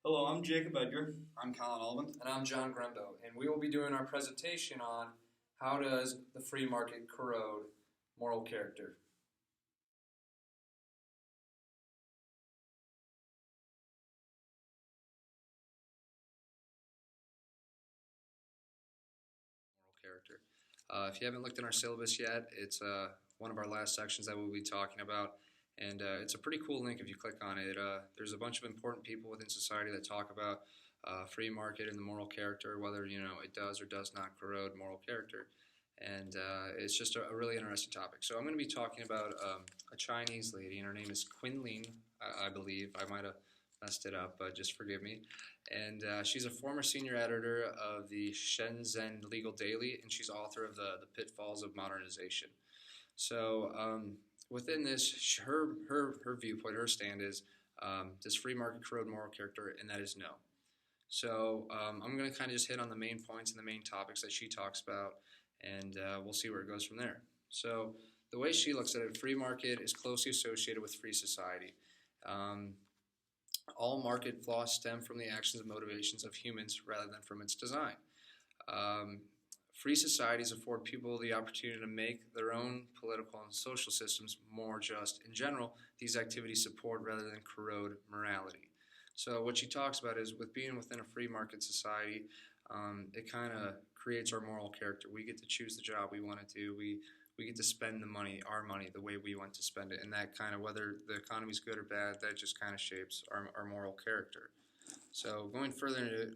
Hello, I'm Jacob Edgar. I'm Colin Ulman. And I'm John Grembo, and we will be doing our presentation on how does the free market corrode moral character. Moral character. If you haven't looked in our syllabus yet, it's one of our last sections that we'll be talking about, and it's a pretty cool link if you click on it. There's a bunch of important people within society that talk about free market and the moral character, whether it does or does not corrode moral character. And it's just a really interesting topic. So I'm going to be talking about a Chinese lady, and her name is Qin Ling, I believe. I might have messed it up, but just forgive me. And she's a former senior editor of the Shenzhen Legal Daily, and she's author of the Pitfalls of Modernization. So within this, her viewpoint, her stand is, does free market corrode moral character? And that is no. So I'm going to kind of just hit on the main points and the main topics that she talks about, and we'll see where it goes from there. So the way she looks at it, free market is closely associated with free society. All market flaws stem from the actions and motivations of humans rather than from its design. Um, Free societies afford people the opportunity to make their own political and social systems more just. In general, these activities support rather than corrode morality. So what she talks about is with being within a free market society, it kind of creates our moral character. We get to choose the job we want to do. We get to spend the money, our money, the way we want to spend it. And that kind of, whether the economy's good or bad, that just kind of shapes our moral character. So going further into it,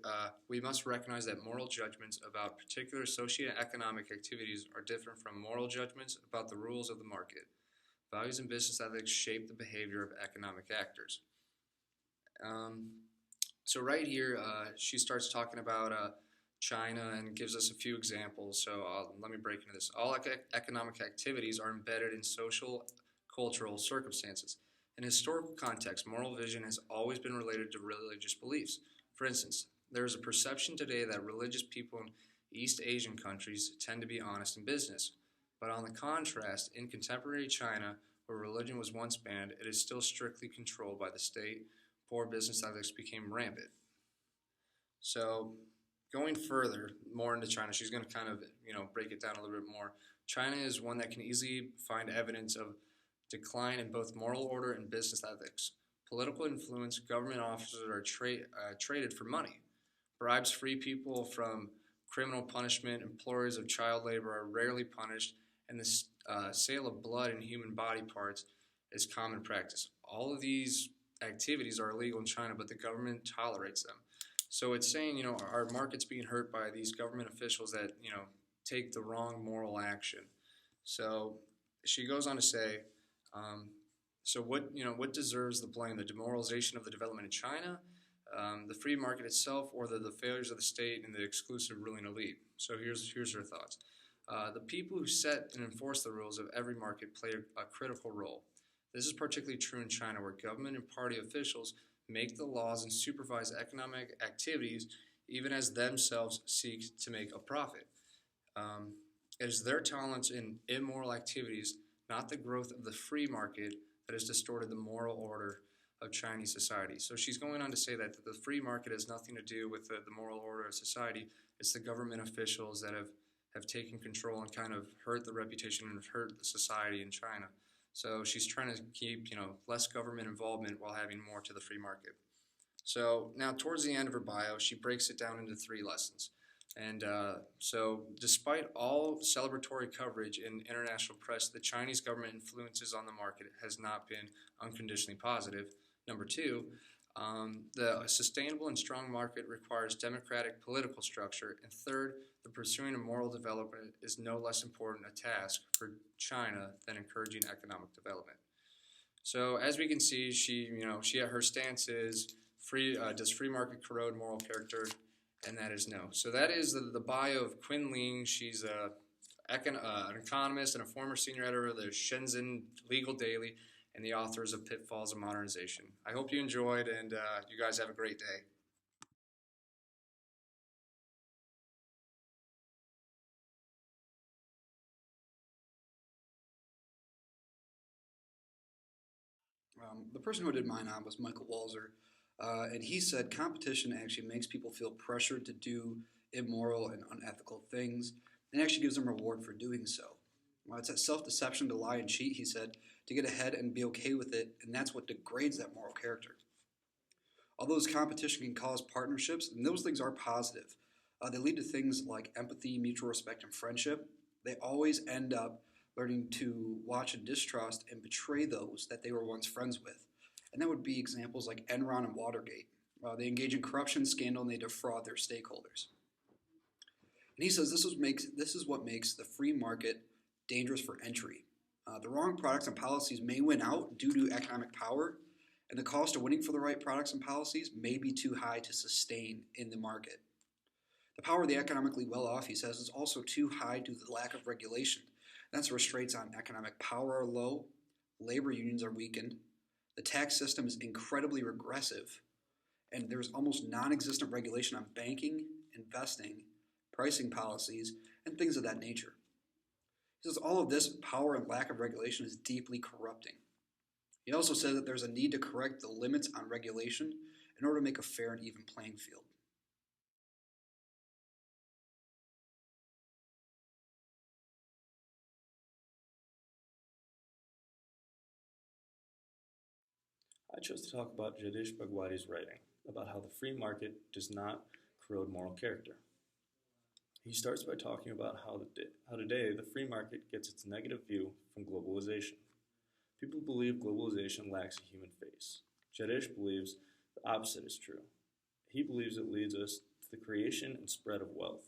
we must recognize that moral judgments about particular socioeconomic activities are different from moral judgments about the rules of the market. Values and business ethics shape the behavior of economic actors. Um, so right here, she starts talking about China and gives us a few examples. So let me break into this. All economic activities are embedded in social, cultural circumstances. In historical context, moral vision has always been related to religious beliefs. For instance, there is a perception today that religious people in East Asian countries tend to be honest in business. But on the contrast, in contemporary China, where religion was once banned, it is still strictly controlled by the state. Poor business ethics became rampant. So going further, more into China, she's going to kind of break it down a little bit more. China is one that can easily find evidence of decline in both moral order and business ethics. Political influence, government officers are traded for money. Bribes free people from criminal punishment. Employers of child labor are rarely punished, and the sale of blood and human body parts is common practice. All of these activities are illegal in China, but the government tolerates them. So it's saying, our market's being hurt by these government officials that, take the wrong moral action. So she goes on to say, so what deserves the blame? The demoralization of the development in China, the free market itself, or the failures of the state and the exclusive ruling elite? So here's her thoughts. The people who set and enforce the rules of every market play a critical role. This is particularly true in China, where government and party officials make the laws and supervise economic activities even as themselves seek to make a profit. It is their tolerance in immoral activities, not the growth of the free market, that has distorted the moral order of Chinese society. So she's going on to say that the free market has nothing to do with the moral order of society. It's the government officials that have taken control and kind of hurt the reputation and hurt the society in China. So she's trying to keep less government involvement while having more to the free market. So now towards the end of her bio, she breaks it down into 3 lessons. And so despite all celebratory coverage in international press, the Chinese government influences on the market has not been unconditionally positive. Number 2, the sustainable and strong market requires democratic political structure. And third, the pursuing of moral development is no less important a task for China than encouraging economic development. So as we can see, her stance is does free market corrode moral character? And that is no. So that is the bio of Qin Ling. She's an economist and a former senior editor of the Shenzhen Legal Daily and the authors of Pitfalls of Modernization. I hope you enjoyed, and you guys have a great day. The person who did mine on was Michael Walzer. And he said competition actually makes people feel pressured to do immoral and unethical things, and actually gives them reward for doing so. It's that self-deception to lie and cheat, he said, to get ahead and be okay with it, and that's what degrades that moral character. Although this competition can cause partnerships, and those things are positive, they lead to things like empathy, mutual respect, and friendship. They always end up learning to watch and distrust and betray those that they were once friends with. And that would be examples like Enron and Watergate. They engage in corruption, scandal, and they defraud their stakeholders. And he says this is what makes the free market dangerous for entry. The wrong products and policies may win out due to economic power, and the cost of winning for the right products and policies may be too high to sustain in the market. The power of the economically well-off, he says, is also too high due to the lack of regulation. That's restraints on economic power are low, labor unions are weakened, the tax system is incredibly regressive, and there's almost non-existent regulation on banking, investing, pricing policies, and things of that nature. He says all of this power and lack of regulation is deeply corrupting. He also said that there's a need to correct the limits on regulation in order to make a fair and even playing field. I chose to talk about Jadish Bhagwati's writing about how the free market does not corrode moral character. He starts by talking about how today the free market gets its negative view from globalization. People believe globalization lacks a human face. Jadish believes the opposite is true. He believes it leads us to the creation and spread of wealth.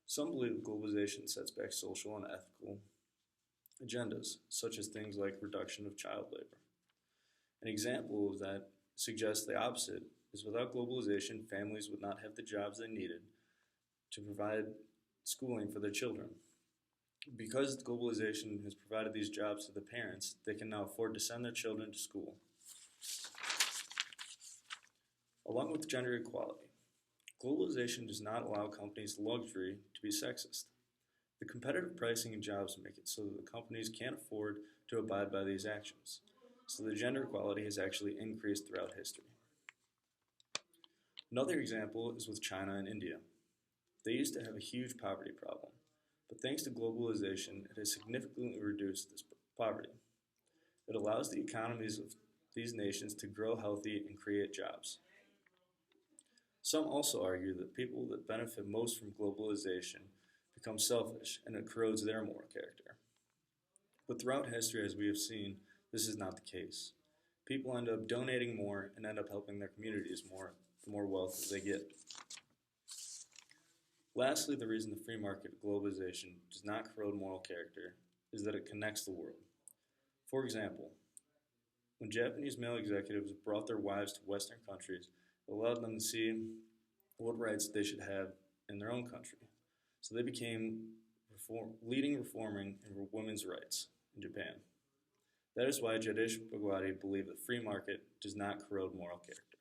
Some believe that globalization sets back social and ethical agendas, such as things like reduction of child labor. An example of that suggests the opposite is without globalization, families would not have the jobs they needed to provide schooling for their children. Because globalization has provided these jobs to the parents, they can now afford to send their children to school. Along with gender equality, globalization does not allow companies the luxury to be sexist. The competitive pricing in jobs make it so that the companies can't afford to abide by these actions. So the gender equality has actually increased throughout history. Another example is with China and India. They used to have a huge poverty problem, but thanks to globalization, it has significantly reduced this poverty. It allows the economies of these nations to grow healthy and create jobs. Some also argue that people that benefit most from globalization become selfish and it corrodes their moral character. But throughout history, as we have seen, this is not the case. People end up donating more and end up helping their communities more the more wealth they get. Lastly, the reason the free market globalization does not corrode moral character is that it connects the world. For example, when Japanese male executives brought their wives to Western countries, it allowed them to see what rights they should have in their own country. So they became leading reforming in women's rights in Japan. That is why Jadish Bhagwati believed the free market does not corrode moral character.